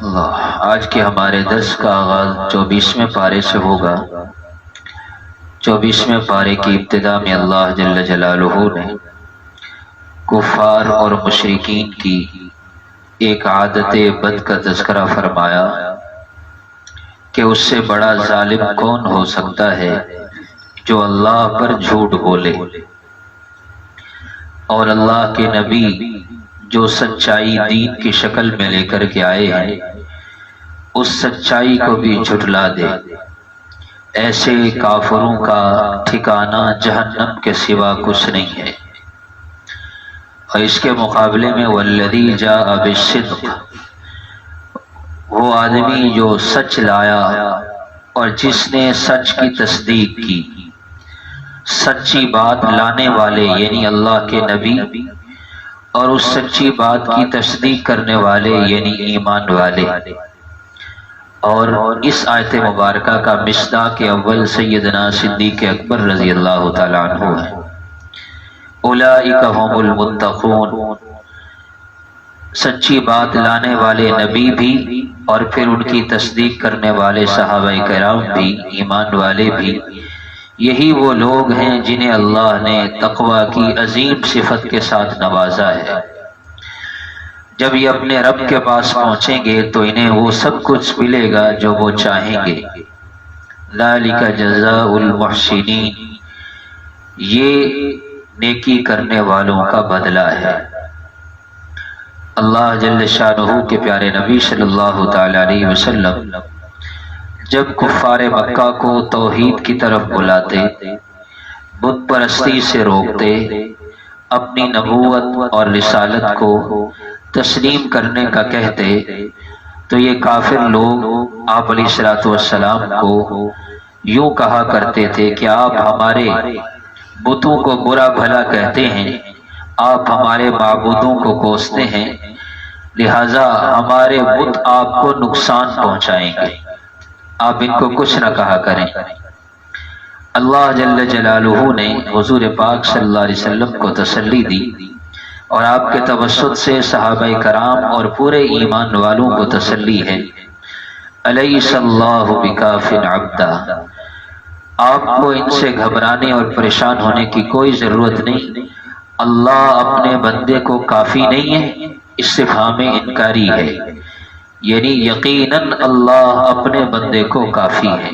اللہ، آج کے ہمارے درس کا آغاز 24ویں پارے سے ہوگا۔ 24ویں پارے کی ابتدا میں اللہ جل جلالہ نے کفار اور مشرکین کی ایک عادت بد کا تذکرہ فرمایا کہ اس سے بڑا ظالم کون ہو سکتا ہے جو اللہ پر جھوٹ بولے، اور اللہ کے نبی جو سچائی دین کی شکل میں لے کر کے آئے ہیں اس سچائی کو بھی جھٹلا دے۔ ایسے کافروں کا ٹھکانہ جہنم کے سوا کچھ نہیں ہے۔ اور اس کے مقابلے میں والذی جاء بالصدق، وہ آدمی جو سچ لایا اور جس نے سچ کی تصدیق کی، سچی بات لانے والے یعنی اللہ کے نبی، اور اس سچی بات کی تصدیق کرنے والے یعنی ایمان والے۔ اور اس آیت مبارکہ کا مصداق اول سیدنا صدیق اکبر رضی اللہ تعالیٰ عنہ ہے۔ اولئک هم المتقون، سچی بات لانے والے نبی بھی اور پھر ان کی تصدیق کرنے والے صحابہ کرام بھی، ایمان والے بھی، یہی وہ لوگ ہیں جنہیں اللہ نے تقوی کی عظیم صفت کے ساتھ نوازا ہے۔ جب یہ اپنے رب کے پاس پہنچیں گے تو انہیں وہ سب کچھ ملے گا جو وہ چاہیں گے۔ ذالک جزاء المحسنین، یہ نیکی کرنے والوں کا بدلہ ہے۔ اللہ جل شانہ کے پیارے نبی صلی اللہ تعالی علیہ وسلم جب کفار مکہ کو توحید کی طرف بلاتے، بت پرستی سے روکتے، اپنی نبوت اور رسالت کو تسلیم کرنے کا کہتے، تو یہ کافر لوگ آپ علیہ الصلوۃ والسلام کو یوں کہا کرتے تھے کہ آپ ہمارے بتوں کو برا بھلا کہتے ہیں، آپ ہمارے معبودوں کو کوستے ہیں، لہذا ہمارے بت آپ کو نقصان پہنچائیں گے، آپ ان کو کچھ نہ کہا کریں۔ اللہ جل جلالہ نے حضور پاک صلی اللہ علیہ وسلم کو تسلی دی، اور آپ کے توسط سے صحابہ کرام اور پورے ایمان والوں کو تسلی ہے۔ الیس اللہ بکاف عبدا، آپ کو ان سے گھبرانے اور پریشان ہونے کی کوئی ضرورت نہیں، اللہ اپنے بندے کو کافی نہیں ہے، استفہام انکاری ہے، یعنی یقیناً اللہ اپنے بندے کو کافی ہے۔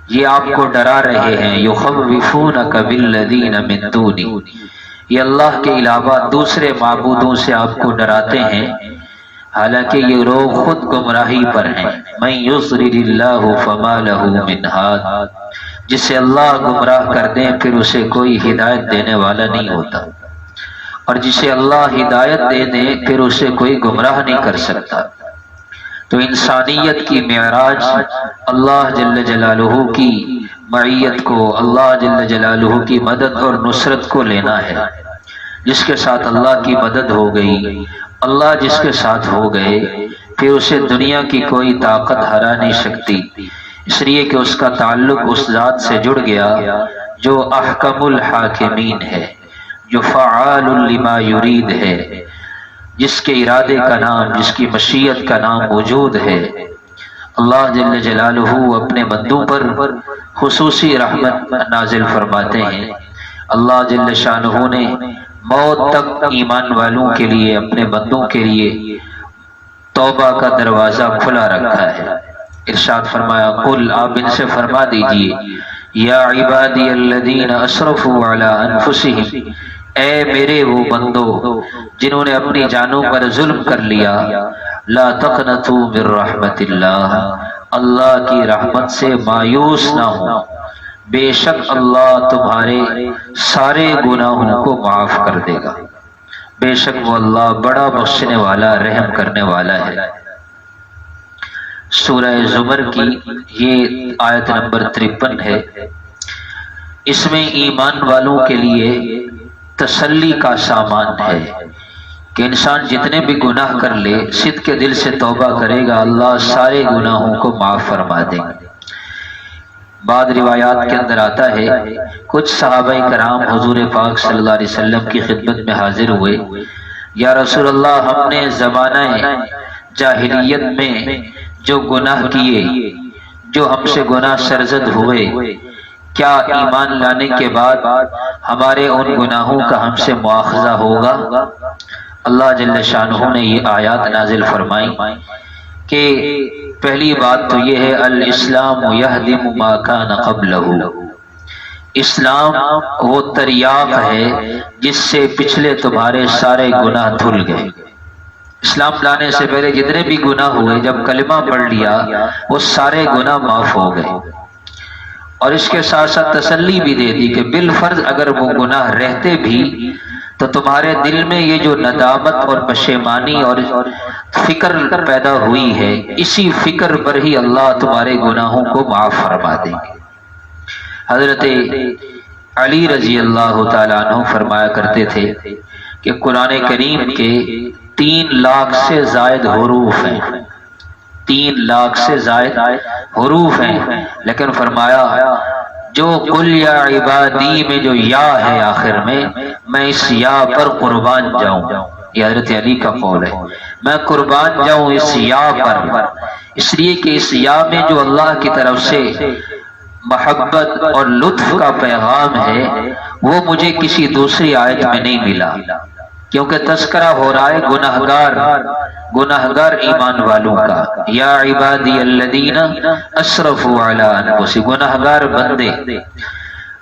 یہ آپ کو ڈرا رہے ہیں، یخوفونک بالذین من دونی، یہ اللہ کے علاوہ دوسرے معبودوں سے آپ کو ڈراتے ہیں، حالانکہ یہ لوگ خود گمراہی پر ہیں۔ من یضلل اللہ فما لہ من ہاد، جسے اللہ گمراہ کر دیں پھر اسے کوئی ہدایت دینے والا نہیں ہوتا، اور جسے اللہ ہدایت دے دیں پھر اسے کوئی گمراہ نہیں کر سکتا۔ تو انسانیت کی معراج اللہ جل جلالہ کی معیت کو، اللہ جل جلالہ کی مدد اور نصرت کو لینا ہے۔ جس کے ساتھ اللہ کی مدد ہو گئی، اللہ جس کے ساتھ ہو گئے، پھر اسے دنیا کی کوئی طاقت ہرا نہیں سکتی، اس لیے کہ اس کا تعلق اس ذات سے جڑ گیا جو احکم الحاکمین ہے، جو فعال لما یرید ہے، جس کے ارادے کا نام، جس کی مشیت کا نام وجود ہے۔ اللہ جل جلالہ اپنے بندوں پر خصوصی رحمت نازل فرماتے ہیں۔ اللہ جل شانہ نے موت تک ایمان والوں کے لیے، اپنے بندوں کے لیے توبہ کا دروازہ کھلا رکھا ہے۔ ارشاد فرمایا، قل، آپ ان سے فرما دیجئے، یا عبادی الذین اسرفوا علی انفسہم، اے میرے وہ بندو جنہوں نے اپنی جانوں پر ظلم کر لیا، لا تقنطوا من رحمت اللہ، اللہ کی رحمت سے مایوس نہ ہو، بے شک اللہ تمہارے سارے گناہوں کو معاف کر دے گا، بے شک وہ اللہ بڑا بخشنے والا، رحم کرنے والا ہے۔ سورہ زمر کی یہ آیت نمبر 53 ہے۔ اس میں ایمان والوں کے لیے تسلی کا سامان ہے کہ انسان جتنے بھی گناہ کر لے، صدق کے دل سے توبہ کرے گا، اللہ سارے گناہوں کو معاف فرما دے گا۔ بعض روایات کے اندر آتا ہے، کچھ صحابہ کرام حضور پاک صلی اللہ علیہ وسلم کی خدمت میں حاضر ہوئے، یا رسول اللہ، ہم نے زمانہ جاہلیت میں جو گناہ کیے، جو ہم سے گناہ سرزد ہوئے، کیا ایمان لانے کے بعد ہمارے ان گناہوں کا ہم سے مواخذہ ہوگا؟ اللہ جل شانہ نے یہ آیات نازل فرمائی کہ پہلی بات تو یہ ہے الاسلام یہدم ما کان قبلہ، اسلام وہ تریاق ہے جس سے پچھلے تمہارے سارے گناہ دھل گئے۔ اسلام لانے سے پہلے جتنے بھی گناہ ہوئے، جب کلمہ پڑھ لیا وہ سارے گناہ معاف ہو گئے، اور اس کے ساتھ ساتھ تسلی بھی دے دی کہ بالفرض اگر وہ گناہ رہتے بھی تو تمہارے دل میں یہ جو ندامت اور پشیمانی اور فکر پیدا ہوئی ہے، اسی فکر پر ہی اللہ تمہارے گناہوں کو معاف فرما دیں گے۔ حضرت علی رضی اللہ تعالیٰ عنہ فرمایا کرتے تھے کہ قرآن کریم کے 3 لاکھ سے زائد حروف ہیں، 3 لاکھ سے زائد حروف ہیں، لیکن فرمایا جو قل یا عبادی میں جو یا ہے آخر میں اس یا پر قربان جاؤں، یہ حضرت علی کا قول ہے، میں قربان جاؤں اس یا پر، اس لیے کہ اس یا میں جو اللہ کی طرف سے محبت اور لطف کا پیغام ہے وہ مجھے کسی دوسری آیت میں نہیں ملا، کیونکہ تذکرہ ہو رہا ہے گناہگار ایمان والوں کا، یا عبادی الذین اسرفوا علی انفسہم، گناہگار بندے،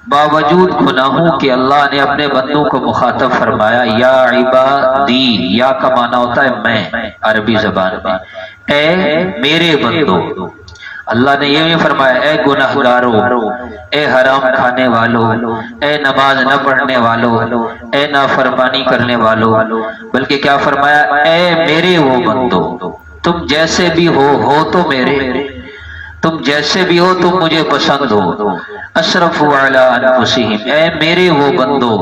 باوجود گناہوں کے اللہ نے اپنے بندوں کو مخاطب فرمایا، یا عبادی، یا کا معنی ہوتا ہے میں عربی زبان میں، اے میرے بندوں۔ اللہ نے یہ نہیں فرمایا اے گناہگاروں، اے حرام کھانے والوں، اے نماز نہ پڑھنے والوں، اے نافرمانی کرنے والوں، بلکہ کیا فرمایا اے میرے وہ بندو، تم جیسے بھی ہو تو میرے، تم جیسے بھی ہو تم مجھے پسند ہو، اسرفوا علی انفسہم، اے میرے وہ بندو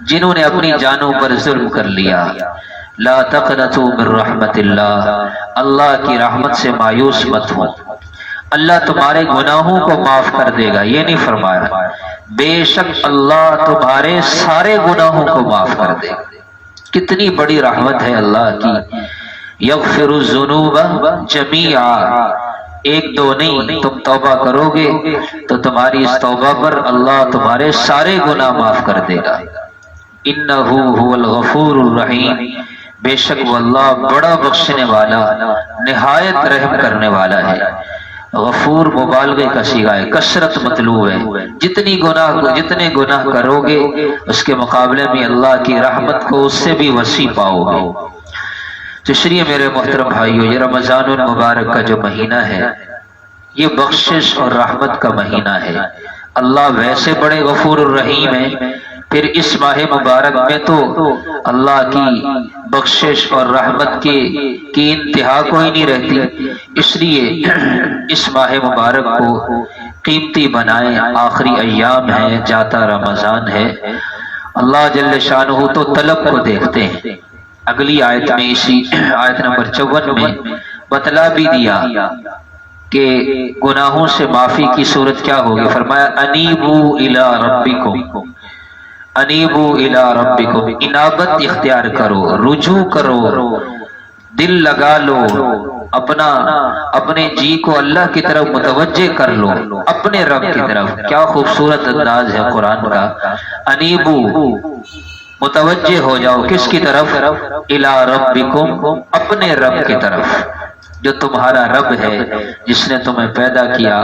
جنہوں نے اپنی جانوں پر ظلم کر لیا، لا تقنطوا من رحمت اللہ، اللہ کی رحمت سے مایوس مت ہو، اللہ تمہارے گناہوں کو معاف کر دے گا، یہ نہیں فرمایا بے شک اللہ تمہارے سارے گناہوں کو معاف کر دے گا۔ کتنی بڑی رحمت ہے اللہ کی، یغفر الذنوب جمیعا، ایک دو نہیں، تم توبہ کرو گے تو تمہاری اس توبہ پر اللہ تمہارے سارے گناہ معاف کر دے گا۔ انہ هو الغفور الرحیم، بے شک وہ اللہ بڑا بخشنے والا، نہایت رحم کرنے والا ہے۔ غفور مبالغے کا صیغہ ہے، کثرت مطلوب ہے، جتنے گناہ کرو گے اس کے مقابلے میں اللہ کی رحمت کو اس سے بھی وسیع پاؤ گے۔ تو اس لیے میرے محترم بھائیو، یہ رمضان المبارک کا جو مہینہ ہے یہ بخشش اور رحمت کا مہینہ ہے۔ اللہ ویسے بڑے غفور الرحیم ہے، پھر اس ماہ مبارک میں تو اللہ کی بخشش اور رحمت کی انتہا کوئی نہیں رہتی، اس لیے اس ماہ مبارک کو قیمتی بنائیں، آخری ایام ہے، جاتا رمضان ہے۔ اللہ جل شانہ تو طلب کو دیکھتے ہیں، اگلی آیت میں، اسی آیت نمبر 54 میں بتلا بھی دیا کہ گناہوں سے معافی کی صورت کیا ہوگی، فرمایا انیبوا الی ربکم، انیبوا الی ربکم، انابت اختیار کرو، رجوع کرو، دل لگا لو، اپنے جی کو اللہ کی طرف متوجہ کر لو، اپنے رب کی طرف۔ کیا خوبصورت انداز ہے قرآن کا، انیبوا، متوجہ ہو جاؤ کس کی طرف، الی ربکم، اپنے رب کی طرف، جو تمہارا رب ہے، جس نے تمہیں پیدا کیا،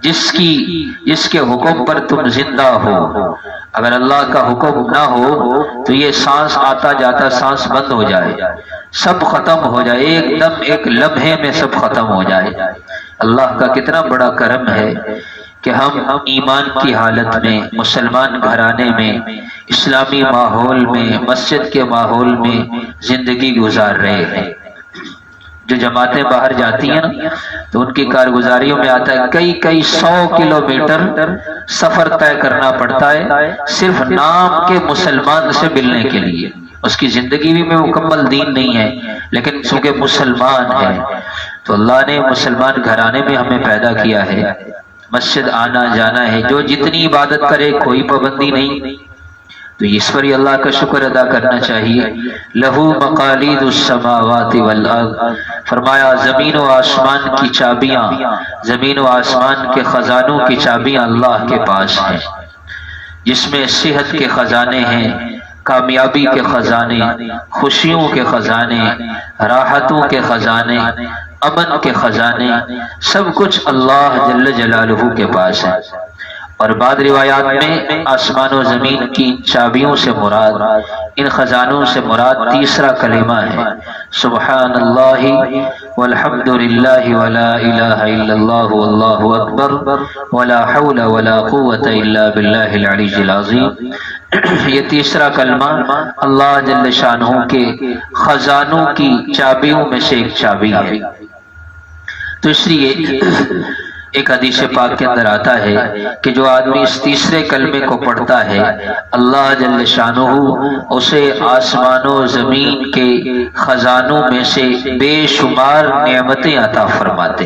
جس کے حکم پر تم زندہ ہو۔ اگر اللہ کا حکم نہ ہو تو یہ سانس آتا جاتا سانس بند ہو جائے، سب ختم ہو جائے، ایک دم ایک لمحے میں سب ختم ہو جائے۔ اللہ کا کتنا بڑا کرم ہے کہ ہم ایمان کی حالت میں، مسلمان گھرانے میں، اسلامی ماحول میں، مسجد کے ماحول میں زندگی گزار رہے ہیں۔ جو جماعتیں باہر جاتی ہیں نا تو ان کی کارگزاریوں میں آتا ہے کئی 100 کلومیٹر سفر طے کرنا پڑتا ہے صرف نام کے مسلمان سے ملنے کے لیے۔ اس کی زندگی بھی میں مکمل دین نہیں ہے، لیکن چونکہ مسلمان ہے تو اللہ نے مسلمان گھرانے میں ہمیں پیدا کیا ہے، مسجد آنا جانا ہے، جو جتنی عبادت کرے کوئی پابندی نہیں، تو اس پر ہی اللہ کا شکر ادا کرنا چاہیے۔ لہو مقالید السماوات والارض، فرمایا زمین و آسمان کی چابیاں، زمین و آسمان کے خزانوں کی چابیاں اللہ کے پاس ہیں، جس میں صحت کے خزانے ہیں، کامیابی کے خزانے، خوشیوں کے خزانے، راحتوں کے خزانے، امن کے خزانے، سب کچھ اللہ جل جلالہ کے پاس ہے۔ اور بعض روایات میں آسمان و زمین کی چابیوں سے مراد، ان خزانوں سے مراد تیسرا کلمہ ہے، سبحان اللہ والحمد للہ ولا الہ الا اللہ واللہ اکبر ولا حول ولا قوة الا باللہ العلی العظیم۔ یہ تیسرا کلمہ اللہ جل شانہ کے خزانوں کی چابیوں میں سے ایک چابی ہے۔ تو اس لیے ایک حدیث پاک کے اندر آتا ہے کہ جو آدمی اس تیسرے کلمے کو پڑھتا ہے، اللہ جل شانہ اسے آسمان و زمین کے خزانوں میں سے بے شمار نعمتیں عطا فرماتے،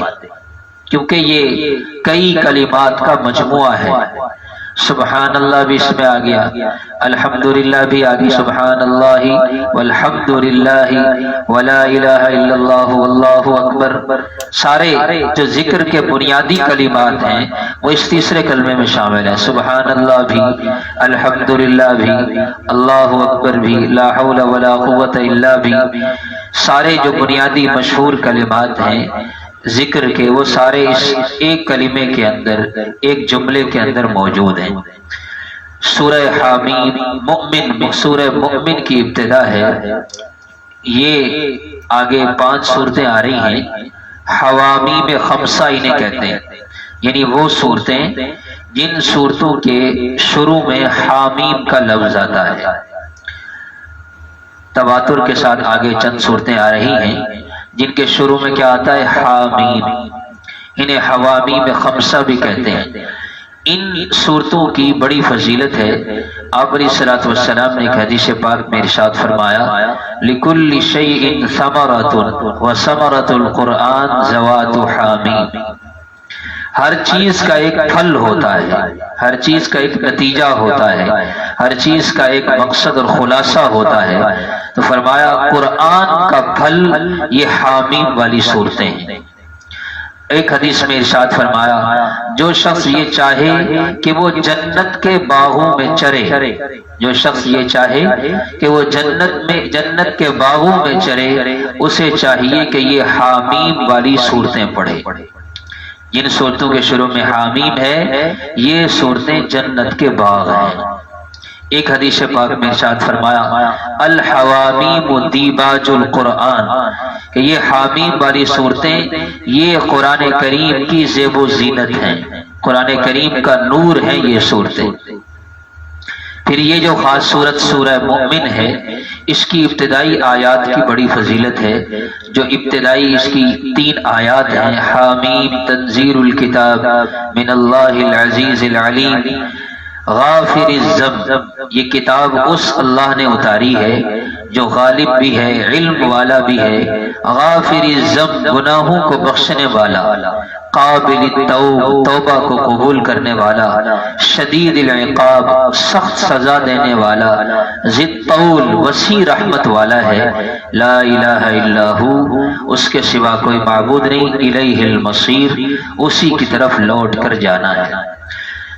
کیونکہ یہ کئی کلمات کا مجموعہ ہے۔ سبحان اللہ بھی اس میں آ گیا، الحمدللہ بھی آ گئی، سبحان اللہ والحمد للہ ولا الہ الا اللہ واللہ اکبر، سارے جو ذکر کے بنیادی کلمات ہیں وہ اس تیسرے کلمے میں شامل ہیں۔ سبحان اللہ بھی، الحمدللہ بھی، اللہ اکبر بھی، لا حول ولا قوت الا بھی، سارے جو بنیادی مشہور کلمات ہیں ذکر کے، وہ سارے اس ایک کلمے کے اندر، ایک جملے کے اندر موجود ہیں۔ سورہ حامیم مؤمن، سورہ مؤمن کی ابتدا ہے، یہ آگے 5 صورتیں آ رہی ہیں، حوامیم خمسہ انہیں کہتے ہیں، یعنی وہ صورتیں جن صورتوں کے شروع میں حامیم کا لفظ آتا ہے۔ تواتر کے ساتھ آگے چند صورتیں آ رہی ہیں جن کے شروع میں کیا آتا ہے؟ حامیم، انہیں حوامیم خمسہ بھی کہتے ہیں۔ ان صورتوں کی بڑی فضیلت ہے۔ آپ علیہ الصلوۃ والسلام نے ایک حدیث پاک میں ارشاد فرمایا، لِكُلِّ شَيْءٍ ثَمَرَةٌ وَثَمَرَةُ الْقُرْآنِ ذَوَاتُ حَامِيم، ہر چیز کا ایک پھل ہوتا ہے، ہر چیز کا ایک نتیجہ ہوتا ہے، ہر چیز کا ایک مقصد اور خلاصہ ہوتا ہے۔ تو فرمایا قرآن کا پھل یہ حامیم والی صورتیں ہیں۔ ایک حدیث میں ارشاد فرمایا، جو شخص یہ چاہے کہ وہ جنت کے باغوں میں چرے، جو شخص یہ چاہے کہ وہ جنت کے باغوں میں چرے، اسے چاہیے کہ یہ حامیم والی صورتیں پڑھے۔ جن صورتوں کے شروع میں حامیم ہے، یہ صورتیں جنت کے باغ ہیں۔ ایک حدیث پاک میں ارشاد فرمایا، الحوامیم دیباج القرآن، کہ یہ حامیم والی صورتیں یہ قرآن کریم کی زیب و زینت ہیں، قرآن کریم کا نور ہیں یہ صورتیں۔ پھر یہ جو خاص صورت سورہ مؤمن ہے، اس کی ابتدائی آیات کی بڑی فضیلت ہے۔ جو ابتدائی اس کی 3 آیات ہیں، حامیم تنزیل الکتاب من اللہ العزیز العلیم غافر الذنب، یہ کتاب اس اللہ نے اتاری ہے جو غالب بھی ہے، علم والا بھی ہے، غافر الذنب گناہوں کو بخشنے والا، قابل التوب توبہ کو قبول کرنے والا، شدید العقاب سخت سزا دینے والا، ذی الطول وسیع رحمت والا ہے، لا الہ الا ہو، اس کے سوا کوئی معبود نہیں، الیہ المصیر، اسی کی طرف لوٹ کر جانا ہے۔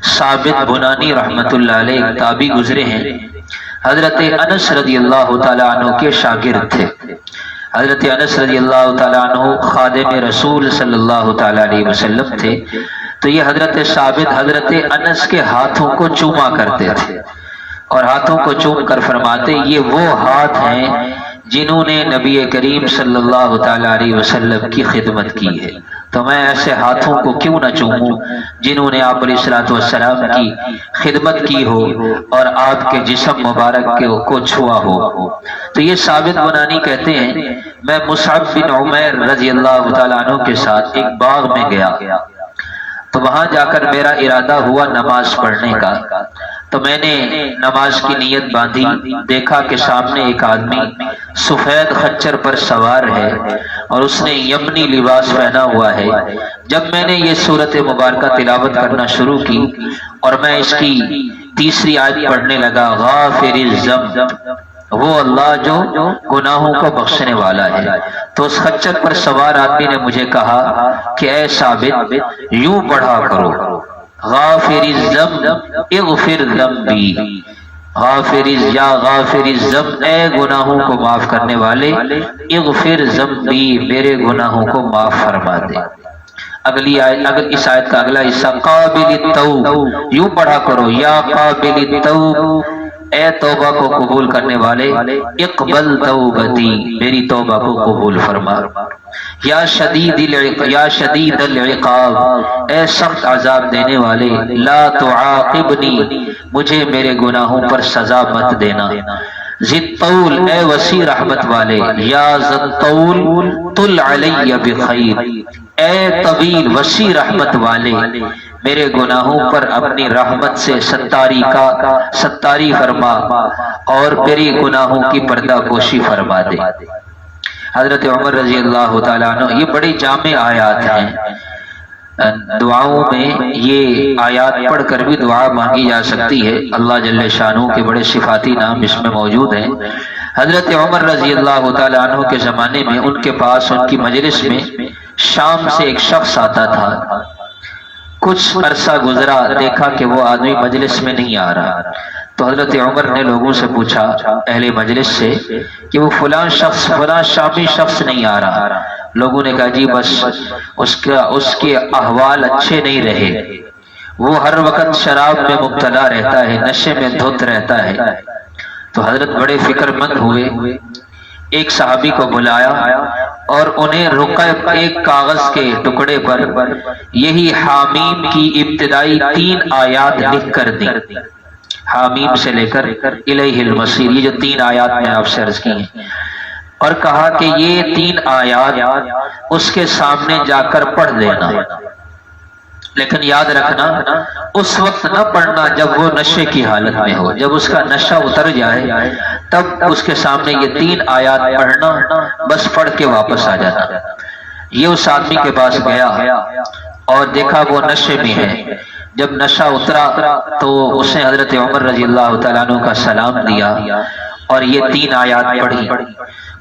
ثابت بنانی رحمت اللہ علیہ تابعی گزرے ہیں، حضرت انس رضی اللہ تعالیٰ عنہ کے شاگرد تھے۔ حضرت انس رضی اللہ تعالیٰ عنہ خادم رسول صلی اللہ تعالیٰ علیہ وسلم تھے، تو یہ حضرت ثابت حضرت انس کے ہاتھوں کو چوما کرتے تھے، اور ہاتھوں کو چوم کر فرماتے، یہ وہ ہاتھ ہیں جنہوں نے نبی کریم صلی اللہ تعالیٰ علیہ وسلم کی خدمت کی ہے، تو میں ایسے ہاتھوں کو کیوں نہ چوموں جنہوں نے آپ علیہ الصلوۃ والسلام کی خدمت کی ہو اور آپ کے جسم مبارک کو چھوا ہو۔ تو یہ ثابت بنانی کہتے ہیں، میں مصعب بن عمیر رضی اللہ تعالیٰ عنہ کے ساتھ ایک باغ میں گیا، تو وہاں جا کر میرا ارادہ ہوا نماز پڑھنے کا، تو میں نے نماز کی نیت باندھی، دیکھا کہ سامنے ایک آدمی سفید خچر پر سوار ہے اور اس نے یمنی لباس پہنا ہوا ہے۔ جب میں نے یہ سورت مبارکہ تلاوت کرنا شروع کی اور میں اس کی تیسری آیت پڑھنے لگا غافر الذنب، وہ اللہ جو گناہوں کو بخشنے والا ہے۔ تو اس خچر پر سوار آدمی نے مجھے کہا کہ اے ثابت یوں پڑھا کرو غافر الذنب اغفر ذنبی، یا غافر الذنب، اے گناہوں کو معاف کرنے والے، اغفر ذنبی، میرے گناہوں کو معاف فرما دے۔ اگلی آیت، اس آیت کا اگلا حصہ قابل التوب، یوں پڑھا کرو یا قابل التوب، اے توبہ کو قبول کرنے والے، اقبل توبتی، میری توبہ کو قبول فرما۔ یا شدید العقاب، اے سخت عذاب دینے والے، لا تعاقبنی، مجھے میرے گناہوں پر سزا مت دینا۔ ذی الطول، اے وسیع رحمت والے، یا ذی الطول طل علی بخیر، اے طویل وسیع رحمت والے، میرے گناہوں پر اپنی رحمت سے ستاری فرما اور میری گناہوں کی پردہ پوشی فرما دے۔ حضرت عمر رضی اللہ تعالیٰ عنہ، یہ بڑی جامع آیات ہیں، دعاؤں میں یہ آیات پڑھ کر بھی دعا مانگی جا سکتی ہے۔ اللہ جل شانہ کے بڑے صفاتی نام اس میں موجود ہیں۔ حضرت عمر رضی اللہ تعالیٰ عنہ کے زمانے میں ان کے پاس، ان کی مجلس میں شام سے ایک شخص آتا تھا۔ کچھ عرصہ گزرا، دیکھا کہ وہ آدمی مجلس میں نہیں آ رہا، تو حضرت عمر نے لوگوں سے پوچھا، اہل مجلس سے، کہ وہ فلاں شامی شخص نہیں آ رہا۔ لوگوں نے کہا جی بس اس کے احوال اچھے نہیں رہے، وہ ہر وقت شراب میں مبتلا رہتا ہے، نشے میں دھت رہتا ہے۔ تو حضرت بڑے فکر مند ہوئے، ایک صحابی کو بلایا اور انہیں ایک کاغذ کے ٹکڑے پر یہی حامیم کی ابتدائی 3 آیات لکھ کر دی، حامیم سے لے کر الیہ المصیر، یہ جو 3 آیات میں آپ سے عرض کی ہیں، اور کہا کہ یہ 3 آیات اس کے سامنے جا کر پڑھ دینا، لیکن یاد رکھنا اس وقت نہ پڑھنا جب وہ نشے کی حالت میں ہو، جب اس کا نشہ اتر جائے تب اس کے سامنے یہ 3 آیات پڑھنا، بس پڑھ کے واپس آ جانا۔ یہ اس آدمی کے پاس گیا اور دیکھا وہ نشے میں ہے۔ جب نشہ اترا تو اس نے حضرت عمر رضی اللہ تعالیٰ عنہ کا سلام دیا اور یہ 3 آیات پڑھی۔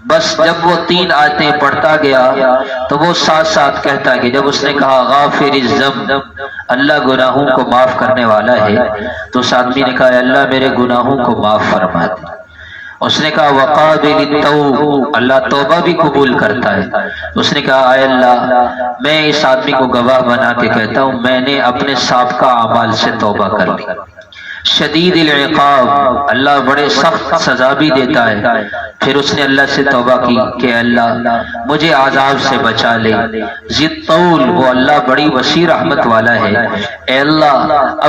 بس جب وہ 3 آیتیں پڑھتا گیا تو وہ ساتھ ساتھ کہتا کہ جب اس نے کہا غافر الذنب، اللہ گناہوں کو معاف کرنے والا ہے، تو اس آدمی نے کہا اللہ میرے گناہوں کو معاف فرما دے۔ اس نے کہا وقابل التوب، اللہ توبہ بھی قبول کرتا ہے۔ اس نے کہا اے اللہ، میں اس آدمی کو گواہ بنا کے کہتا ہوں میں نے اپنے سابقہ اعمال سے توبہ کر لی۔ شدید العقاب، اللہ بڑے سخت سزا بھی دیتا ہے۔ پھر اس نے اللہ سے توبہ کی کہ اللہ مجھے عذاب سے بچا لے۔ ذی الطول، وہ اللہ بڑی وسیع رحمت والا ہے، اے اللہ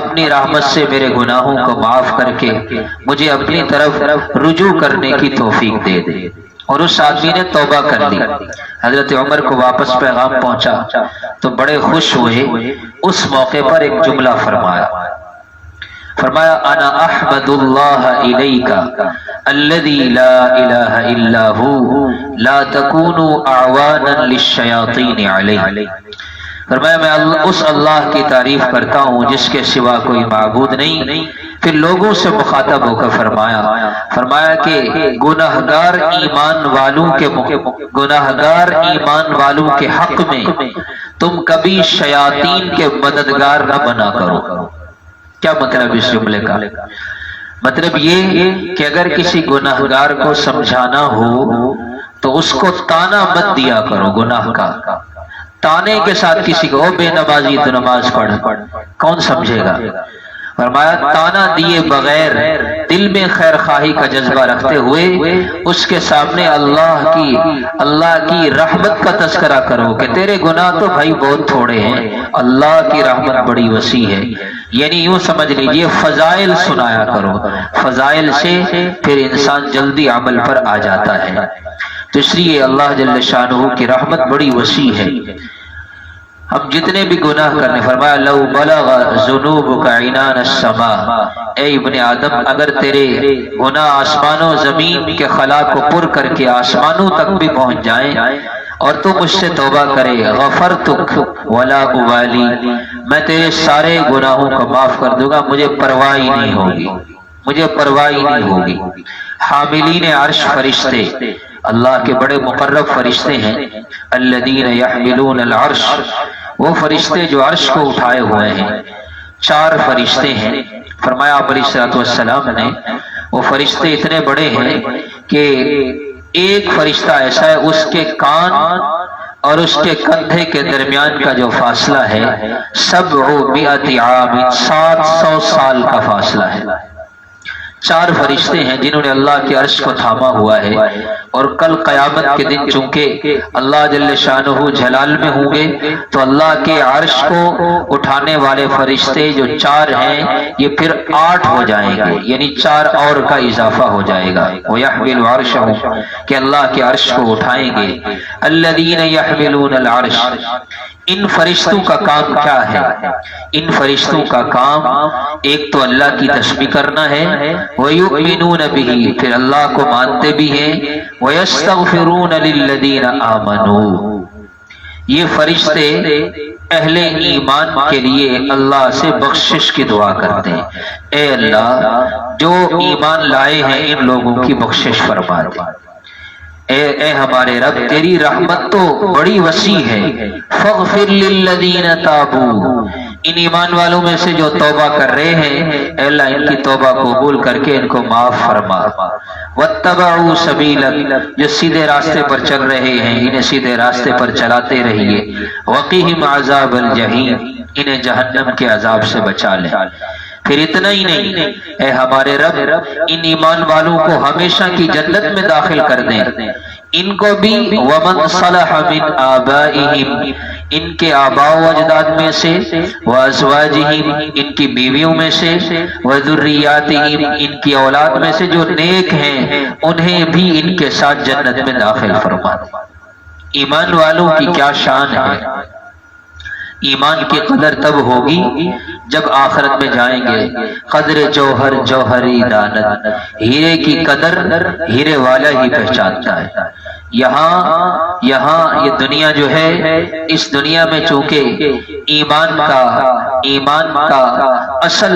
اپنی رحمت سے میرے گناہوں کو معاف کر کے مجھے اپنی طرف رجوع کرنے کی توفیق دے دے۔ اور اس آدمی نے توبہ کر لی۔ حضرت عمر کو واپس پیغام پہنچا تو بڑے خوش ہوئے۔ اس موقع پر ایک جملہ فرمایا انا احمد اللہ الیک الذی لا الہ الا ہو لا تکونوا اعوانا للشیاطین علیہ۔ فرمایا میں اس اللہ کی تعریف کرتا ہوں جس کے سوا کوئی معبود نہیں۔ پھر لوگوں سے مخاطب ہو کر فرمایا کہ گناہگار ایمان والوں کے حق میں تم کبھی شیاطین کے مددگار نہ بنا کرو۔ کیا مطلب اس جملے کا؟ مطلب یہ کہ اگر کسی گناہگار کو سمجھانا ہو تو اس کو تانا مت دیا کرو گناہ کا۔ تانے کے ساتھ کسی کو او بے نمازی تو نماز پڑھ، کون سمجھے گا؟ فرمایا تانا دیے بغیر دل میں خیر خواہی کا جذبہ رکھتے ہوئے اس کے سامنے اللہ کی رحمت کا تذکرہ کرو کہ تیرے گناہ تو بھائی بہت تھوڑے ہیں، اللہ کی رحمت بڑی وسیع ہے۔ یعنی یوں سمجھ لیجئے فضائل سنایا کرو، فضائل سے پھر انسان جلدی عمل پر آ جاتا ہے۔ تو اس لیے اللہ جل شانہ کی رحمت بڑی وسیع ہے۔ ہم جتنے بھی گناہ کرنے، فرمایا لو بلغ ذنوبک عنان السماء، اے ابن آدم اگر تیرے گناہ آسمان و زمین کے خلا کو پر کر کے آسمانوں تک بھی پہنچ جائیں، اور تو مجھ سے توبہ کرے غفرتک ولا ابالی، میں تیرے سارے گناہوں کو معاف کر دوں گا، مجھے پرواہ ہی نہیں ہوگی، مجھے پرواہ ہی نہیں ہوگی۔ حاملین عرش فرشتے اللہ کے بڑے مقرب فرشتے ہیں، الذین یحملون العرش، وہ فرشتے جو عرش کو اٹھائے ہوئے ہیں، 4 فرشتے ہیں۔ فرمایا آپ علیہ الصلوۃ والسلام نے وہ فرشتے اتنے بڑے ہیں کہ ایک فرشتہ ایسا ہے اس کے کان اور اس کے کندھے کے درمیان کا جو فاصلہ ہے 700 عام، 700 سال کا فاصلہ ہے۔ 4 فرشتے ہیں جنہوں نے اللہ کے عرش کو تھاما ہوا ہے، اور کل قیامت کے دن چونکہ اللہ جل شانہ جلال میں ہوں گے تو اللہ کے عرش کو اٹھانے والے فرشتے جو 4 ہیں یہ پھر 8 ہو جائیں گے، یعنی 4 اور کا اضافہ ہو جائے گا۔ وَيَحْمِلُ عَرْشَهُ، کہ اللہ کے عرش کو اٹھائیں گے۔ الَّذِينَ يَحْمِلُونَ الْعَرْشَ، ان فرشتوں کا کام کیا ہے؟ ان فرشتوں کا کام ایک تو اللہ کی تسبیح کرنا ہے، وَيُؤْمِنُونَ بِهِ، پھر اللہ کو مانتے بھی ہیں، وَيَسْتَغْفِرُونَ لِلَّذِينَ آمَنُوا، یہ فرشتے اہل ایمان کے لیے اللہ سے بخشش کی دعا کرتے ہیں، اے اللہ جو ایمان لائے ہیں ان لوگوں کی بخشش فرما دے۔ اے ہمارے رب تیری رحمت تو بڑی وسیع ہے، فاغفر للذین تابوا، ان ایمان والوں میں سے جو توبہ کر رہے ہیں اے اللہ ان کی توبہ قبول کر کے ان کو معاف فرما، واتبعوا سبیلک، جو سیدھے راستے پر چل رہے ہیں انہیں سیدھے راستے پر چلاتے رہیے، وقہم عذاب الجحیم، انہیں جہنم کے عذاب سے بچا لیں۔ پھر اتنا ہی نہیں، اے ہمارے رب ان ایمان والوں کو ہمیشہ کی جنت میں داخل کر دیں، ان کو بھی ومن صلح من آبائہم، ان کے آباء و اجداد میں سے، وازواجہم، ان کی بیویوں میں سے، وذریاتہم، ان کی اولاد میں سے جو نیک ہیں انہیں بھی ان کے ساتھ جنت میں داخل فرما دیں۔ ایمان والوں کی کیا شان ہے! ایمان کی قدر تب ہوگی جب آخرت میں جائیں گے۔ قدر جوہر جوہری دانت، ہیرے کی قدر ہیرے والا ہی پہچانتا ہے۔ یہاں یہ دنیا جو ہے، اس دنیا میں چونکہ ایمان کا اصل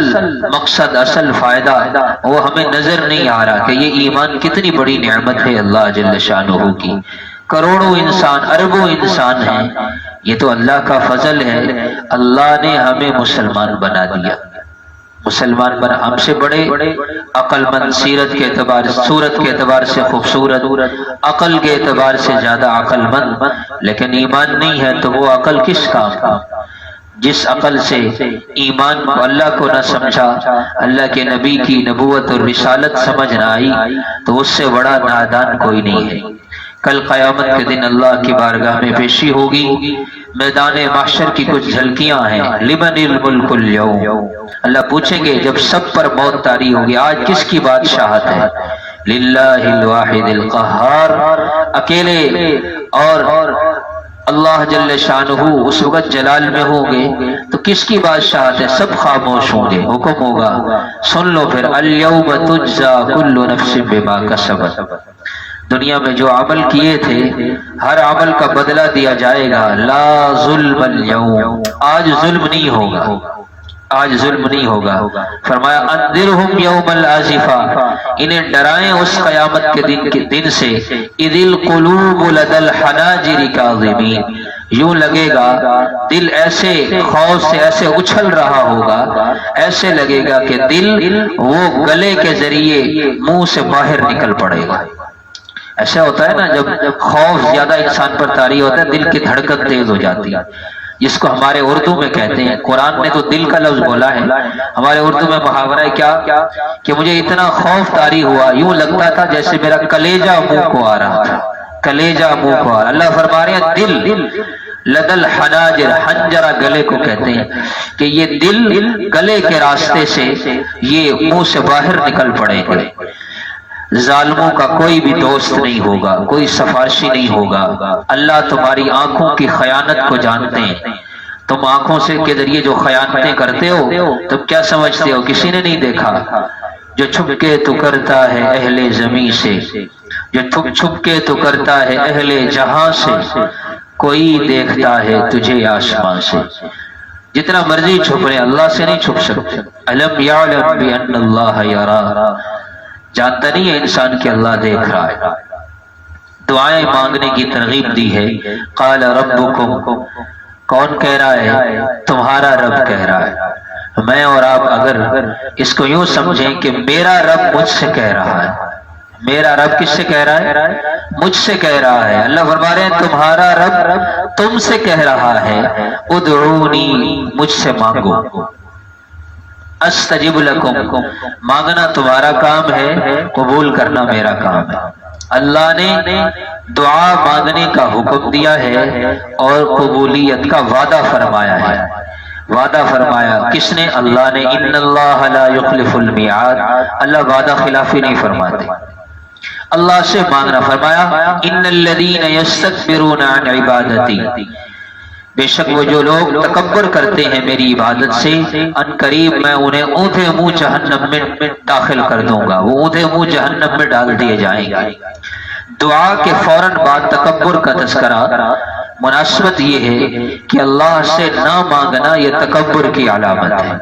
مقصد، اصل فائدہ وہ ہمیں نظر نہیں آ رہا کہ یہ ایمان کتنی بڑی نعمت ہے اللہ جل شانہ کی۔ کروڑوں انسان، اربوں انسان ہیں، یہ تو اللہ کا فضل ہے، اللہ نے ہمیں مسلمان بنا دیا، مسلمان بنا، ہم سے بڑے عقل مند، سیرت کے اعتبار، صورت کے اعتبار سے خوبصورت، عقل کے اعتبار سے زیادہ عقل مند، لیکن ایمان نہیں ہے تو وہ عقل کس کام کا؟ جس عقل سے ایمان کو، اللہ کو نہ سمجھا، اللہ کے نبی کی نبوت اور رسالت سمجھ نہ آئی، تو اس سے بڑا نادان کوئی نہیں ہے۔ کل قیامت کے دن اللہ کی بارگاہ میں پیشی ہوگی، میدان محشر کی کچھ جھلکیاں ہیں۔ لمن الملک اليوم، اللہ پوچھیں گے جب سب پر موت طاری ہوگی آج کس کی بادشاہت ہے؟ للہ الواحد القہار، اکیلے، اور اللہ جل شانہ اس وقت جلال میں ہوں گے تو کس کی بادشاہت ہے؟ سب خاموش ہوں گے، حکم ہوگا سن لو پھر، اليوم تجزا کل نفس بما کسبت، دنیا میں جو عمل کیے تھے ہر عمل کا بدلہ دیا جائے گا۔ لا ظلم اليوم، آج ظلم نہیں ہوگا، آج ظلم نہیں ہوگا۔ فرمایا انذرہم یوم الآزفہ، انہیں ڈرائیں اس قیامت کے دن سے، اذ القلوب لدى الحناجر کاظمین، یوں لگے گا دل ایسے خوف سے ایسے اچھل رہا ہوگا، ایسے لگے گا کہ دل وہ گلے کے ذریعے منہ سے باہر نکل پڑے گا۔ ایسا ہوتا ہے نا جب خوف زیادہ انسان پر طاری ہوتا ہے دل کی دھڑکن تیز ہو جاتی ہے، جس کو ہمارے اردو میں کہتے ہیں، قرآن نے تو دل کا لفظ بولا ہے، ہمارے اردو میں محاورہ ہے کیا کہ مجھے اتنا خوف طاری ہوا یوں لگتا تھا جیسے میرا کلیجہ منہ کو آ رہا تھا، کلیجہ منہ کو آ رہا۔ اللہ فرما رہے ہیں دل لدل حناجر، حنجرہ گلے کو کہتے ہیں، کہ یہ دل گلے کے راستے سے یہ منہ سے باہر نکل پڑے گا۔ ظالموں کا کوئی بھی دوست نہیں ہوگا، کوئی سفارشی نہیں ہوگا۔ اللہ تمہاری آنکھوں کی خیانت کو جانتے ہیں، تم آنکھوں سے کے ذریعے جو خیانتیں کرتے ہو تم کیا سمجھتے ہو کسی نے نہیں دیکھا؟ جو چھپ کے تو کرتا ہے اہل زمین سے، جو چھپ کے تو کرتا ہے اہل جہاں سے، کوئی دیکھتا ہے تجھے آسمان سے۔ جتنا مرضی چھپ رہے اللہ سے نہیں چھپ سکتے۔ الم یعلم بان اللہ یرا، جانتا نہیں ہے انسان کہ اللہ دیکھ رہا ہے۔ دعائیں مانگنے کی ترغیب دی ہے۔ قال ربکم، کون کہہ رہا ہے؟ تمہارا رب کہہ رہا ہے۔ میں اور آپ اگر اس کو یوں سمجھیں کہ میرا رب مجھ سے کہہ رہا ہے، میرا رب کس سے کہہ رہا ہے؟ مجھ سے کہہ رہا ہے۔ اللہ فرما رہے ہیں تمہارا رب تم سے کہہ رہا ہے ادعونی، مجھ سے مانگو، استجب لکم، مانگنا تمہارا کام ہے، قبول کرنا میرا کام ہے۔ اللہ نے دعا مانگنے کا حکم دیا ہے اور قبولیت کا وعدہ فرمایا ہے۔ وعدہ فرمایا کس نے؟ اللہ نے۔ ان اللہ لا یخلف المیعاد، اللہ وعدہ خلافی نہیں فرماتے۔ اللہ سے مانگنا فرمایا ان الذین یستکبرون عن عبادتی، بے شک وہ جو لوگ تکبر کرتے ہیں میری عبادت سے، ان قریب میں انہیں اونھے منہ جہنم میں داخل کر دوں گا، وہ اونھے منہ جہنم میں ڈال دیے جائیں گے۔ دعا کے فوراً بعد تکبر کا تذکرہ، مناسبت یہ ہے کہ اللہ سے نہ مانگنا یہ تکبر کی علامت ہے۔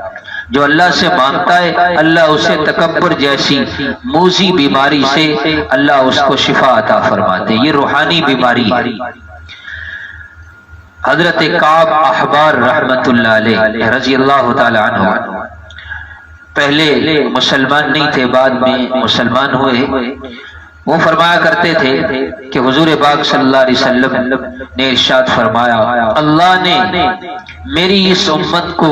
جو اللہ سے مانگتا ہے اللہ اسے تکبر جیسی موذی بیماری سے اللہ اس کو شفا عطا فرماتے، یہ روحانی بیماری ہے۔ حضرت کعب احبار رحمت اللہ علیہ رضی اللہ تعالی عنہ پہلے مسلمان نہیں تھے، بعد میں مسلمان ہوئے۔ وہ فرمایا کرتے تھے کہ حضور پاک صلی اللہ علیہ وسلم نے ارشاد فرمایا اللہ نے میری اس امت کو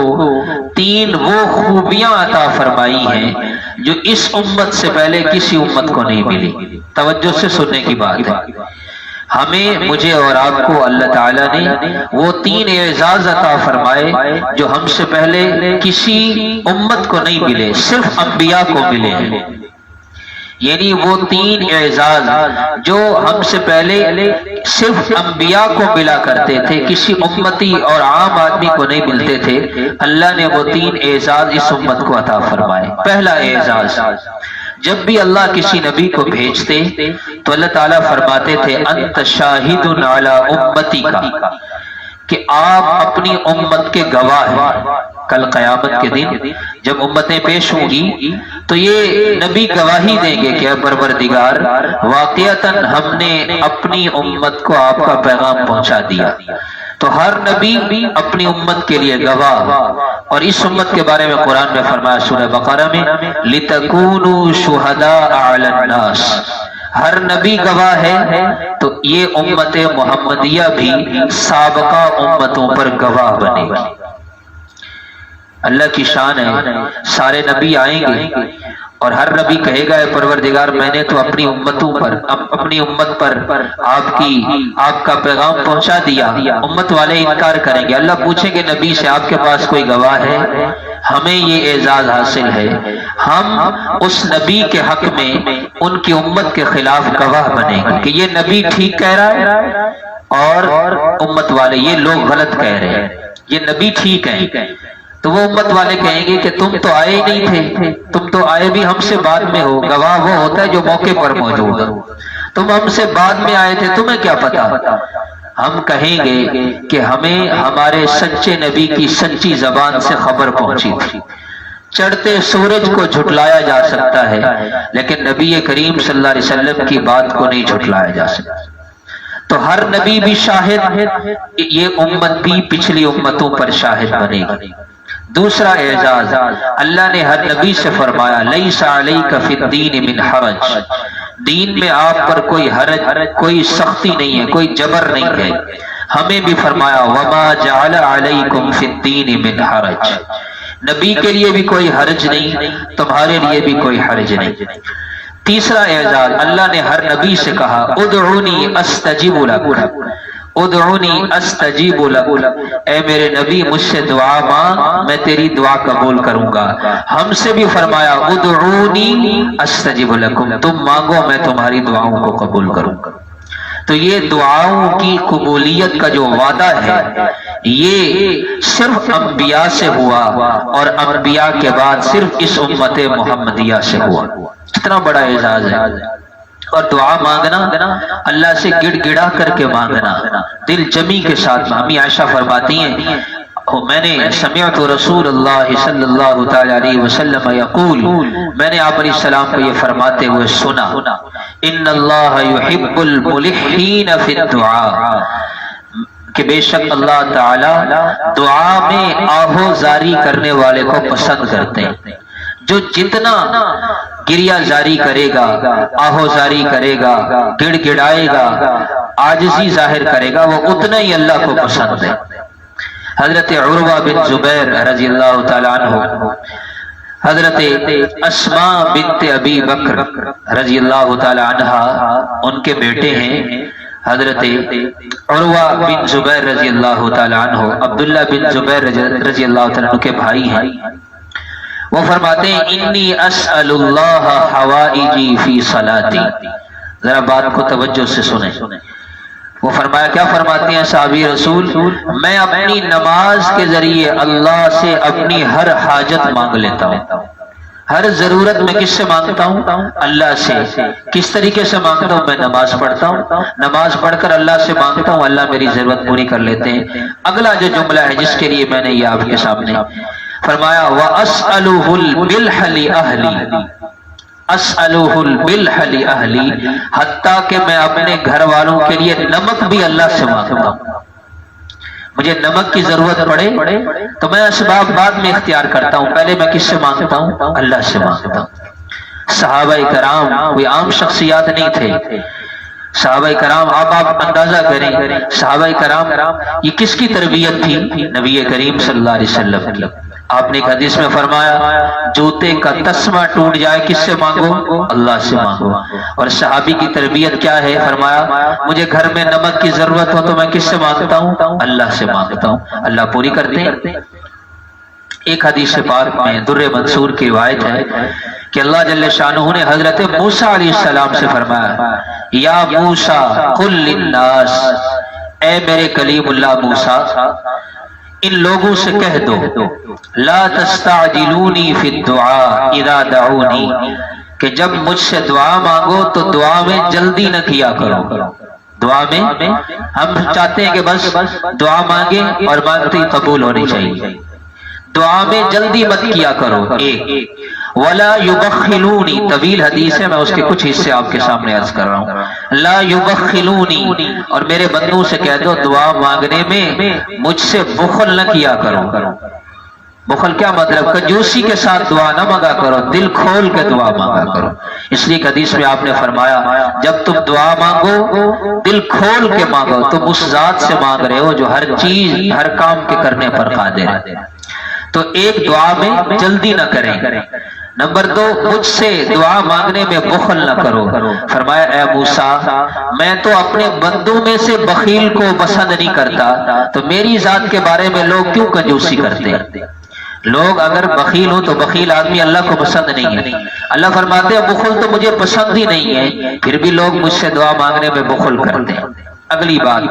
3 وہ خوبیاں عطا فرمائی ہیں جو اس امت سے پہلے کسی امت کو نہیں ملی۔ توجہ سے سننے کی بات ہے، ہمیں، مجھے اور آپ کو اللہ تعالیٰ نے وہ 3 اعزاز عطا فرمائے جو ہم سے پہلے کسی امت کو نہیں ملے، صرف انبیاء کو ملے ہیں۔ یعنی وہ 3 اعزاز جو ہم سے پہلے صرف انبیاء کو ملا کرتے تھے، کسی امتی اور عام آدمی کو نہیں ملتے تھے، اللہ نے وہ 3 اعزاز اس امت کو عطا فرمائے۔ پہلا اعزاز، جب بھی اللہ کسی نبی کو بھیجتے تو اللہ تعالیٰ فرماتے تھے انت شاہد علی امتی کا، کہ آپ اپنی امت کے گواہ ہیں۔ کل قیامت کے دن جب امتیں پیش ہوں گی تو یہ نبی گواہی دیں گے کہ اے پروردگار واقعتاً ہم نے اپنی امت کو آپ کا پیغام پہنچا دیا۔ تو ہر نبی اپنی امت کے لیے گواہ، اور اس امت کے بارے میں قرآن میں فرمایا سورہ بقرہ میں لِتَكُونُوا شُهَدَاءَ عَلَى النَّاسِ، ہر نبی گواہ ہے تو یہ امت محمدیہ بھی سابقہ امتوں پر گواہ بنے گی۔ اللہ کی شان ہے، سارے نبی آئیں گے اور ہر نبی کہے گا اے پروردگار میں نے تو اپنی امتوں پر، اپنی امت پر آپ کا پیغام پہنچا دیا۔ امت والے انکار کریں گے، اللہ پوچھیں گے نبی سے آپ کے پاس کوئی گواہ ہے؟ ہمیں یہ اعزاز حاصل ہے، ہم اس نبی کے حق میں ان کی امت کے خلاف گواہ بنیں گے کہ یہ نبی ٹھیک کہہ رہا ہے اور امت والے یہ لوگ غلط کہہ رہے ہیں، یہ نبی ٹھیک ہے۔ تو وہ امت والے کہیں گے کہ تم تو آئے ہی نہیں تھے، تم تو آئے بھی ہم سے بعد میں ہو، گواہ وہ ہوتا ہے جو موقع پر موجود ہو، تم ہم سے بعد میں آئے تھے، تمہیں کیا پتا؟ ہم کہیں گے کہ ہمیں ہمارے سچے نبی کی سچی زبان سے خبر پہنچی تھی۔ چڑھتے سورج کو جھٹلایا جا سکتا ہے لیکن نبی کریم صلی اللہ علیہ وسلم کی بات کو نہیں جھٹلایا جا سکتا۔ تو ہر نبی بھی شاہد، یہ امت بھی پچھلی امتوں پر شاہد بنے گی۔ دوسرا اعزاز، اللہ نے ہر نبی سے فرمایا لیس علیک فی الدین من حرج، دین میں آپ پر کوئی حرج، کوئی سختی نہیں ہے، کوئی جبر نہیں ہے۔ ہمیں بھی فرمایا وما جعل علیکم فی الدین من حرج، نبی کے لیے بھی کوئی حرج نہیں، تمہارے لیے بھی کوئی حرج نہیں۔ تیسرا اعزاز، اللہ نے ہر نبی سے کہا ادعونی استجب لک، ادعونی استجیب لک، اے میرے نبی مجھ سے دعا مانگ میں تیری دعا قبول کروں گا۔ ہم سے بھی فرمایا ادعونی استجیب لکم، تم مانگو میں تمہاری دعاؤں کو قبول کروں گا۔ تو یہ دعاؤں کی قبولیت کا جو وعدہ ہے یہ صرف انبیاء سے ہوا اور انبیاء کے بعد صرف اس امت محمدیہ سے ہوا۔ کتنا بڑا اعزاز ہے۔ اور دعا مانگنا اللہ سے گڑ گڑا کر کے مانگنا، دل جمی کے ساتھ۔ امی عائشہ فرماتی ہیں میں نے سمعت رسول اللہ صلی اللہ تعالی علیہ وسلم یقول، میں نے آپ علیہ السلام کو یہ فرماتے ہوئے سنا، ان اللہ یحب الملحین فی الدعاء، کہ بے شک اللہ تعالی دعا میں آہو زاری کرنے والے کو پسند کرتے ہیں۔ جو جتنا گریہ جاری کرے گا، آہو زاری کرے گا، گڑ گڑائے گا، عاجزی ظاہر کرے گا، وہ اتنا ہی اللہ کو پسند ہے۔ حضرت عروہ بن زبیر رضی اللہ تعالی عنہ، حضرت اسماء بنت ابی بکر رضی اللہ تعالی عنہ ان کے بیٹے ہیں، حضرت عروہ بن زبیر رضی اللہ تعالی عنہ عبداللہ بن زبیر رضی اللہ تعالی عنہ کے بھائی ہیں۔ وہ فرماتے ہیں انی اسأل اللہ حوائجی فی صلاتی، ذرا بات کو توجہ سے سنیں۔ وہ فرمایا، کیا فرماتے ہیں صحابی رسول، میں اپنی نماز کے ذریعے اللہ سے اپنی ہر حاجت مانگ لیتا ہوں، ہر ضرورت میں کس سے مانگتا ہوں؟ اللہ سے۔ کس طریقے سے مانگتا ہوں؟ میں نماز پڑھتا ہوں، نماز پڑھ کر اللہ سے مانگتا ہوں، اللہ میری ضرورت پوری کر لیتے ہیں۔ اگلا جو جملہ ہے جس کے لیے میں نے یہ آپ کے سامنے فرمایا، وَأَسْأَلُهُ الْبِلْحَ لِأَهْلِي، اسألوہ البلح لأہلی، حتیٰ کہ میں اپنے گھر والوں کے لیے نمک بھی اللہ سے مانگتا ہوں۔ مجھے نمک کی ضرورت پڑے تو میں اسباب بعد میں اختیار کرتا ہوں، پہلے میں کس سے مانگتا ہوں؟ اللہ سے مانگتا ہوں۔ صحابہ کرام کوئی عام شخصیات نہیں تھے۔ صحابہ کرام آپ اندازہ کریں، صحابہ کرام یہ کس کی تربیت تھی؟ نبی کریم صلی اللہ علیہ وسلم کی۔ آپ نے ایک حدیث میں فرمایا، جوتے کا تسمہ ٹوٹ جائے کس سے مانگو؟ اللہ سے مانگو۔ اور صحابی کی تربیت کیا ہے؟ فرمایا، مجھے گھر میں نمک کی ضرورت ہو تو میں کس سے مانگتا ہوں؟ اللہ سے مانگتا ہوں، اللہ پوری کرتے ہیں۔ ایک حدیث پاک میں در منصور کی روایت ہے کہ اللہ جل شانہ نے حضرت موسیٰ علیہ السلام سے فرمایا، یا موسیٰ قل للناس، اے میرے کلیم اللہ موسیٰ ان لوگوں سے کہہ دو، لا تستعجلونی فی الدعاء اذا دعونی، کہ جب مجھ سے دعا مانگو تو دعا میں جلدی نہ کیا کرو۔ دعا میں ہم چاہتے ہیں کہ بس دعا مانگیں اور مانگتے ہی قبول ہونی چاہیے، دعا میں جلدی مت کیا کرو۔ ایک ولا یبخلونی، طویل حدیث ہے، میں اس کے کچھ حصے آپ کے سامنے عرض کر رہا ہوں۔ لا یبخلونی، اور میرے بندوں سے کہہ دو دعا مانگنے میں مجھ سے بخل نہ کیا کرو۔ بخل کیا مطلب؟ کنجوسی کے ساتھ دعا نہ مانگا کرو، دل کھول کے دعا مانگا کرو۔ اس لیے حدیث میں آپ نے فرمایا، جب تم دعا مانگو دل کھول کے مانگو، تم اس ذات سے مانگ رہے ہو جو ہر چیز ہر کام کے کرنے پر قادر ہے۔ تو ایک دعا میں جلدی نہ کریں۔ نمبر دو، مجھ سے دعا مانگنے میں بخل نہ کرو۔ فرمایا، اے موسیٰ میں تو اپنے بندوں میں سے بخیل کو پسند نہیں کرتا، تو میری ذات کے بارے میں لوگ کیوں کنجوسی کرتے ہیں؟ لوگ اگر بخیل ہو تو بخیل آدمی اللہ کو پسند نہیں ہے۔ اللہ فرماتے ہیں بخل تو مجھے پسند ہی نہیں ہے، پھر بھی لوگ مجھ سے دعا مانگنے میں بخل کرتے ہیں۔ اگلی بات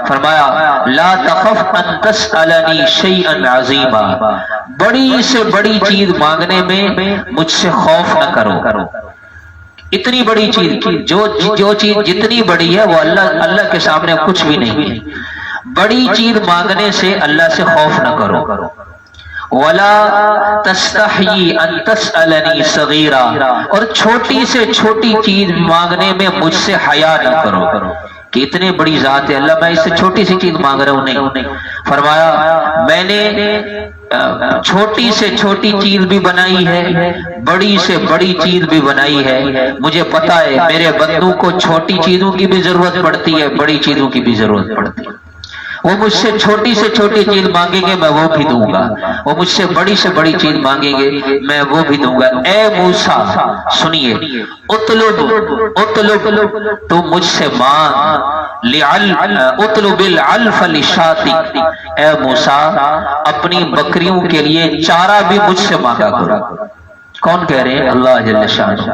فرمایا، لا تخف ان تسألنی شیئا عظیما، بڑی سے بڑی چیز مانگنے میں مجھ سے خوف نہ کرو۔ اتنی بڑی چیز، جو چیز جتنی بڑی ہے وہ اللہ کے سامنے کچھ بھی نہیں ہے۔ بڑی چیز مانگنے سے اللہ سے خوف نہ کرو۔ وَلَا تَسْتَحْيِ أَن تَسْأَلَنِي صَغِيرًا، اور چھوٹی سے چھوٹی چیز مانگنے میں مجھ سے حیا نہ کرو کہ اتنی بڑی ذات ہے اللہ، میں اس سے چھوٹی سی چیز مانگ رہا ہوں، نہیں۔ فرمایا، میں نے چھوٹی سے چھوٹی چیز بھی بنائی ہے، بڑی سے بڑی چیز بھی بنائی ہے۔ مجھے پتا ہے میرے بندوں کو چھوٹی چیزوں کی بھی ضرورت پڑتی ہے، بڑی چیزوں کی بھی ضرورت پڑتی ہے۔ وہ مجھ سے چھوٹی چیز مانگیں گے میں وہ بھی دوں گا، وہ مجھ سے بڑی چیز مانگیں گے میں وہ بھی دوں گا۔ اے موسیٰ سنیے، اطلب تو مجھ سے مانگ، اطلب العلف للشاة، اے موسیٰ اپنی بکریوں کے لیے چارہ بھی مجھ سے مانگا کرو۔ کون کہہ رہے ہیں؟ اللہ جل شانہ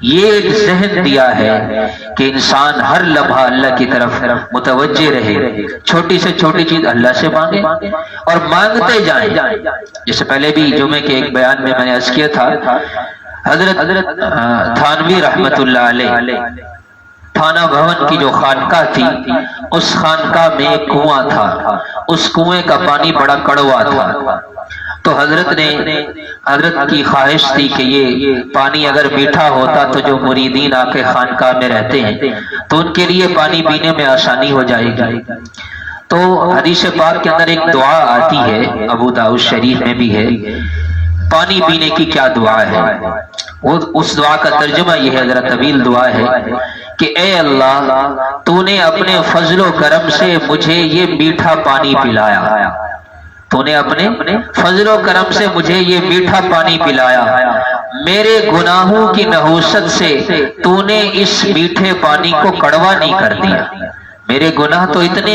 یہ ایک ذہن دیا ہے کہ انسان ہر لمحہ اللہ کی طرف متوجہ رہے، چھوٹی سے چھوٹی چیز اللہ سے مانگے اور مانگتے جائیں۔ جیسے پہلے بھی جمعے کے ایک بیان میں نے عرض کیا تھا، حضرت تھانوی رحمت اللہ علیہ تھانہ بھون کی جو خانقاہ تھی، اس خانقاہ میں ایک کنواں تھا، اس کنویں کا پانی بڑا کڑوا تھا۔ تو حضرت کی خواہش تھی کہ یہ پانی اگر میٹھا ہوتا تو جو مریدین آ کے خانقاہ میں رہتے ہیں تو ان کے لیے پانی پینے میں آسانی ہو جائے گی۔ تو حدیث پاک کے اندر ایک دعا آتی ہے، ابو داؤد شریف میں بھی ہے، پانی پینے کی کیا دعا ہے؟ اس دعا کا ترجمہ یہ ہے، ذرا طویل دعا ہے کہ اے اللہ، تو نے اپنے فضل و کرم سے مجھے یہ میٹھا پانی پلایا، تو نے اپنے فضل و کرم سے مجھے یہ میٹھا پانی پلایا، میرے گناہوں کی نحوست سے تو نے اس میٹھے پانی کو کڑوا نہیں کر دیا۔ میرے گناہ تو اتنے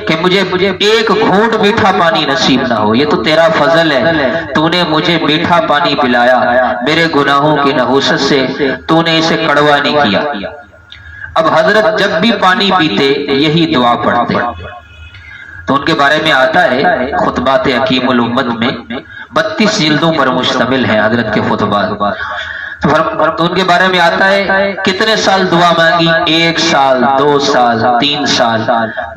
کہ مجھے ایک گھونٹ میٹھا پانی نصیب نہ ہو، یہ تو تیرا فضل ہے، تو نے مجھے میٹھا پانی پلایا، میرے گناہوں کی نحوست سے تو نے اسے کڑوا نہیں کیا۔ اب حضرت جب بھی پانی پیتے یہی دعا پڑھتے، تو ان کے بارے میں آتا ہے خطبات حکیم الامت میں 32 جلدوں پر مشتمل ہیں حضرت کے خطبات۔ تو ان کے بارے میں آتا ہے کتنے سال دعا مانگی، 1 سال، 2 سال، 3 سال۔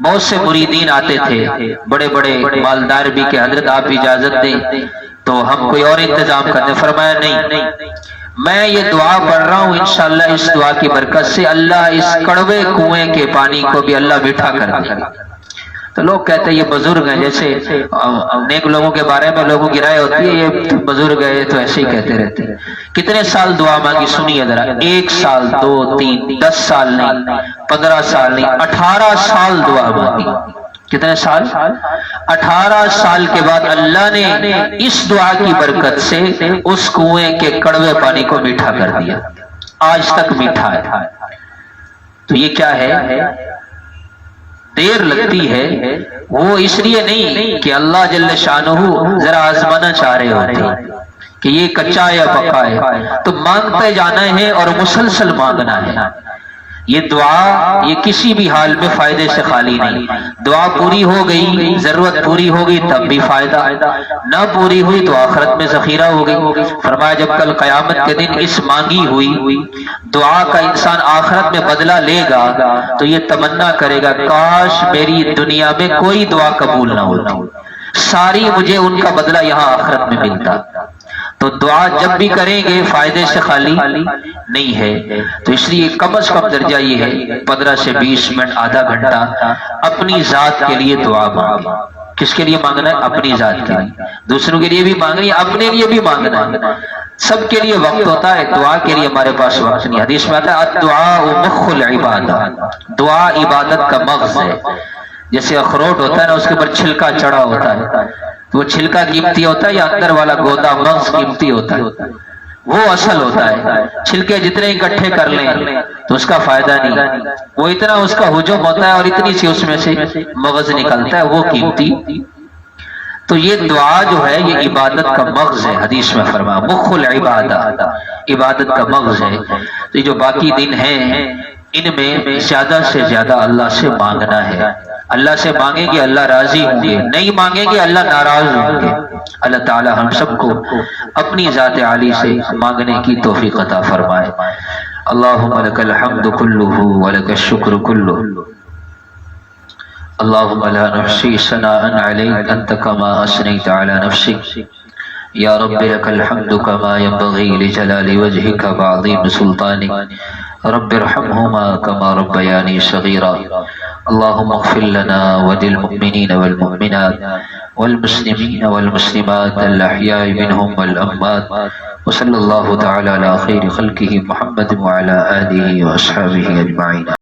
بہت سے مریدین آتے تھے، بڑے بڑے مالدار بھی، کہ حضرت آپ اجازت دیں تو ہم کوئی اور انتظام کرتے۔ فرمایا نہیں، میں یہ دعا پڑھ رہا ہوں، انشاءاللہ اس دعا کی برکت سے اللہ اس کڑوے کنویں کے پانی کو بھی اللہ میٹھا کر دے گا۔ تو لوگ کہتے ہیں یہ بزرگ ہیں، جیسے نیک لوگوں کے بارے میں لوگوں کی رائے ہوتی ہے یہ بزرگ ہے، تو ایسے ہی کہتے رہتے ہیں۔ کتنے سال دعا مانگی سنیے ذرا، 1 سال، 2، 3، 10 سال نہیں، 15 سال نہیں، 18 سال دعا مانگی۔ کتنے سال؟ 18 سال کے بعد اللہ نے اس دعا کی برکت سے اس کنویں کے کڑوے پانی کو میٹھا کر دیا، آج تک میٹھا ہے۔ تو یہ کیا ہے؟ دیر لگتی ہے وہ اس لیے نہیں کہ اللہ جل شانہ ذرا آزمانا چاہ رہے ہوتے کہ یہ کچا یا پکا ہے، تو مانگتے جانا ہے اور مسلسل مانگنا ہے۔ یہ دعا یہ کسی بھی حال میں فائدے سے خالی نہیں، دعا پوری ہو گئی، ضرورت پوری ہو گئی تب بھی فائدہ، نہ پوری ہوئی تو آخرت میں ذخیرہ ہو گئی۔ فرمایا جب کل قیامت کے دن اس مانگی ہوئی دعا کا انسان آخرت میں بدلہ لے گا تو یہ تمنا کرے گا کاش میری دنیا میں کوئی دعا قبول نہ ہوتی، ساری مجھے ان کا بدلہ یہاں آخرت میں ملتا۔ تو دعا جب بھی کریں گے فائدے سے خالی نہیں ہے، تو اس لیے کم از کم درجہ یہ ہے 15 سے 20 منٹ، آدھا گھنٹہ اپنی ذات کے لیے دعا مانگیں۔ کس کے لیے مانگنا ہے؟ اپنی ذات کے لیے۔ دوسروں کے لیے بھی مانگنی ہے، اپنے لیے بھی مانگنا ہے۔ سب کے لیے وقت ہوتا ہے، دعا کے لیے ہمارے پاس وقت نہیں۔ حدیث میں آتا ہے الدعاء مخ العبادہ، دعا عبادت کا مغز ہے۔ جیسے اخروٹ ہوتا ہے نا، اس کے اوپر چھلکا چڑھا ہوتا ہے، تو وہ چھلکا قیمتی ہوتا ہے یا اندر والا گودا مغز قیمتی ہوتا ہے؟ وہ اصل ہوتا ہے۔ چھلکے جتنے اکٹھے کر لیں تو اس کا فائدہ نہیں، وہ اتنا اس کا ہجوم ہوتا ہے اور اتنی سی اس میں سے مغز نکلتا ہے، وہ قیمتی۔ تو یہ دعا جو ہے یہ عبادت کا مغز ہے، حدیث میں فرمایا مخ العبادہ، عبادت کا مغز ہے۔ تو یہ جو باقی دن ہیں ان میں زیادہ سے زیادہ اللہ سے مانگنا ہے۔ اللہ سے مانگیں گے اللہ راضی ہوں گے، نہیں مانگیں گے اللہ ناراض ہوں گے۔ اللہ تعالی ہم سب کو اپنی ذات عالی سے مانگنے کی توفیق عطا فرمائے۔ اللہم لک الحمد کلہ ولک الشکر کلہ، اللہم لا نحصی ثناء علیک انت کما اثنیت علی نفسک، یا رب لک الحمد کما ينبغی لجلال وجہک وعظیم سلطانک، رب ارحمہما کما ربیانی صغیرا۔ اللهم اغفر لنا وللمؤمنين والمؤمنات والمسلمين والمسلمات الأحياء منهم والأموات، وصلى الله تعالى على خير خلقه محمد وعلى آله وأصحابه أجمعين۔